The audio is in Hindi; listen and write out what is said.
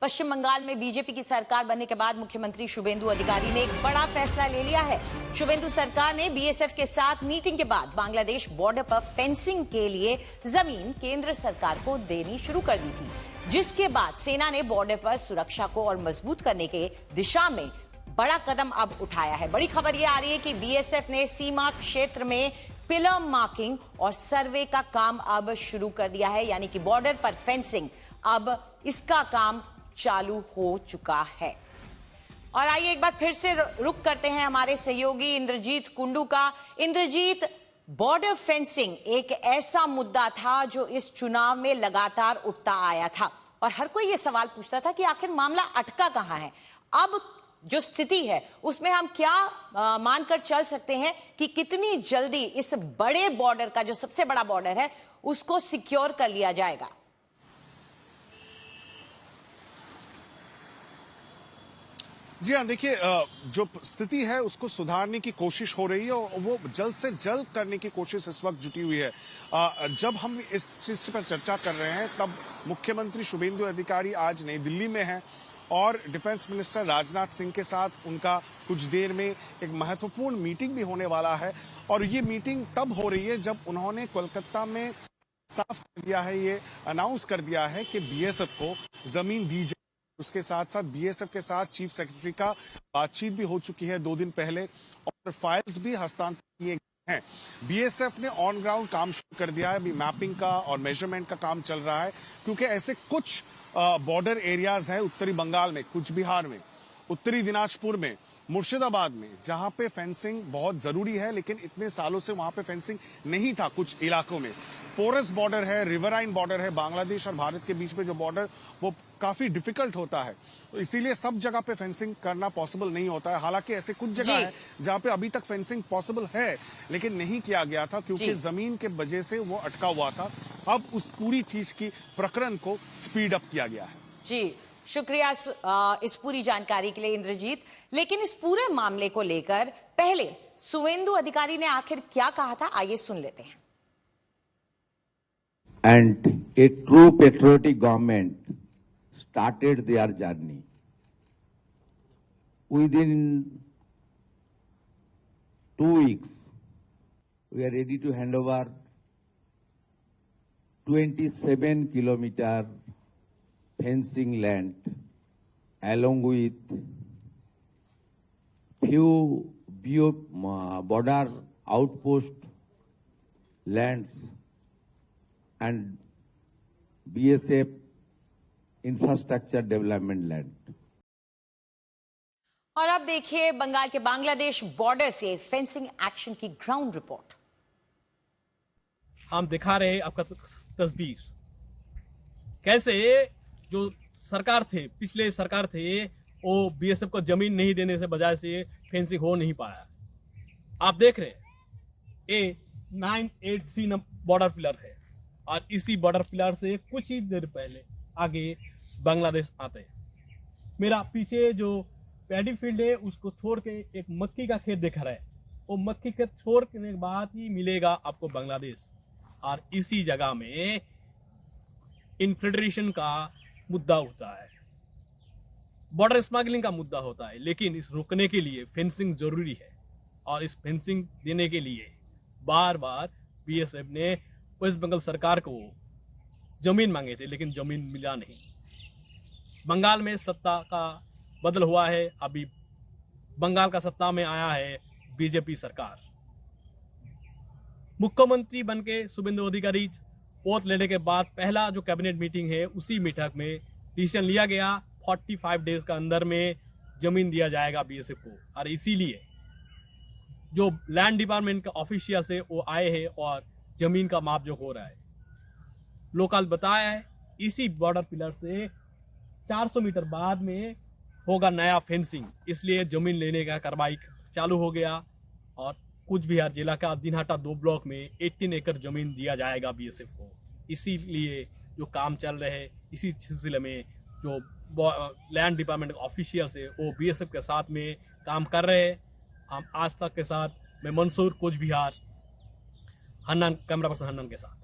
पश्चिम बंगाल में बीजेपी की सरकार बनने के बाद मुख्यमंत्री शुभेंदु अधिकारी ने एक बड़ा फैसला ले लिया है। शुभेंदु सरकार ने बीएसएफ के साथ मीटिंग के बाद बांग्लादेश बॉर्डर पर फेंसिंग के लिए जमीन केंद्र सरकार को देनी शुरू कर दी थी, जिसके बाद सेना ने बॉर्डर पर सुरक्षा को और मजबूत करने के दिशा में बड़ा कदम अब उठाया है। बड़ी खबर यह आ रही है कि बीएसएफ ने सीमा क्षेत्र में पिलर मार्किंग और सर्वे का काम अब शुरू कर दिया है, यानी कि बॉर्डर पर फेंसिंग अब इसका काम चालू हो चुका है। और आइए एक बार फिर से रुक करते हैं हमारे सहयोगी इंद्रजीत कुंडू का। इंद्रजीत, बॉर्डर फेंसिंग एक ऐसा मुद्दा था जो इस चुनाव में लगातार उठता आया था और हर कोई यह सवाल पूछता था कि आखिर मामला अटका कहां है। अब जो स्थिति है उसमें हम क्या मानकर चल सकते हैं कि कितनी जल्दी इस बड़े बॉर्डर का, जो सबसे बड़ा बॉर्डर है, उसको सिक्योर कर लिया जाएगा? जी हाँ, देखिए, जो स्थिति है उसको सुधारने की कोशिश हो रही है और वो जल्द से जल्द करने की कोशिश इस वक्त जुटी हुई है। जब हम इस चीज पर चर्चा कर रहे हैं तब मुख्यमंत्री शुभेंदु अधिकारी आज नई दिल्ली में हैं और डिफेंस मिनिस्टर राजनाथ सिंह के साथ उनका कुछ देर में एक महत्वपूर्ण मीटिंग भी होने वाला है। और ये मीटिंग तब हो रही है जब उन्होंने कोलकाता में साफ कर दिया है, ये अनाउंस कर दिया है कि बीएसएफ को जमीन दी जाए। उसके साथ साथ बीएसएफ के साथ चीफ सेक्रेटरी का बातचीत भी हो चुकी है 2 दिन पहले और फाइल्स भी हस्तांतरित किए गए हैं। बीएसएफ ने ऑन ग्राउंड काम शुरू कर दिया है, अभी मैपिंग का और मेजरमेंट का काम चल रहा है, क्योंकि ऐसे कुछ बॉर्डर एरियाज है उत्तरी बंगाल में, कुछ बिहार में, उत्तरी दिनाजपुर में, मुर्शिदाबाद में, जहां पे फेंसिंग बहुत जरूरी है, लेकिन इतने सालों से वहां पे फेंसिंग नहीं था। कुछ इलाकों में पोरस बॉर्डर है, रिवराइन बॉर्डर है, बांग्लादेश और भारत के बीच में जो बॉर्डर वो काफी डिफिकल्ट होता है, तो इसीलिए सब जगह पे फेंसिंग करना पॉसिबल नहीं होता है। हालांकि ऐसे कुछ जगह है जहां पे अभी तक फेंसिंग पॉसिबल है, लेकिन नहीं किया गया था क्योंकि जमीन के वजह से वो अटका हुआ था। अब उस पूरी चीज की प्रकरण को स्पीड अप किया गया है। जी, शुक्रिया इस पूरी जानकारी के लिए इंद्रजीत। लेकिन इस पूरे मामले को लेकर पहले शुभेंदु अधिकारी ने आखिर क्या कहा था, आइए सुन लेते हैं। And a true patriotic government started their journey. Within 2 weeks, we are ready to hand over 27 kilometer fencing land along with few border outpost lands and BSF infrastructure development land. और अब देखिए बंगाल के बांग्लादेश बॉर्डर से फेंसिंग एक्शन की ग्राउंड रिपोर्ट। हम दिखा रहे हैं आपका तस्वीर, कैसे जो सरकार थे, पिछले सरकार थे, वो बीएसएफ को जमीन नहीं देने से बजाय से फेंसिंग हो नहीं पाया। आप देख रहे हैं ये 983 बॉर्डर पिलर है और इसी बॉर्डर पिलर से कुछ ही देर पहले आगे बांग्लादेश आते हैं। मेरा पीछे जो पैडी फील्ड है उसको छोड़ के एक मक्की का खेत दिख रहा है, वो मक्की खेत छोड़ने के बाद ही मिलेगा आपको बांग्लादेश। और इसी जगह में इन्फिल्ट्रेशन का मुद्दा होता है, बॉर्डर स्मगलिंग का मुद्दा होता है, लेकिन इस रोकने के लिए फेंसिंग जरूरी है। और इस फेंसिंग देने के लिए बार बार बीएसएफ ने वेस्ट बंगाल सरकार को जमीन मांगे थे, लेकिन जमीन मिला नहीं। बंगाल में सत्ता का बदल हुआ है, अभी बंगाल का सत्ता में आया है बीजेपी सरकार। मुख्यमंत्री बनके शुभेंदु अधिकारी ओथ लेने के बाद पहला जो कैबिनेट मीटिंग है, उसी मीटिंग में डिसीजन लिया गया 45 डेज का अंदर में जमीन दिया जाएगा बीएसएफ को। और इसीलिए जो लैंड डिपार्टमेंट का ऑफिशियल से वो आए हैं और जमीन का माप जो हो रहा है, लोकल बताया है इसी बॉर्डर पिलर से 400 मीटर बाद में होगा नया फेंसिंग, इसलिए जमीन लेने का कार्रवाई चालू हो गया। और कूच बिहार जिला का दिनहाटा 2 ब्लॉक में 18 एकड़ जमीन दिया जाएगा बीएसएफ को। इसीलिए जो काम चल रहे हैं, इसी सिलसिले में जो लैंड डिपार्टमेंट ऑफिशियल से वो बीएसएफ के साथ में काम कर रहे हैं। हम आज तक के साथ मैं मंसूर, कूच बिहार, हन्नान, कैमरा पर्सन हन्नान के साथ।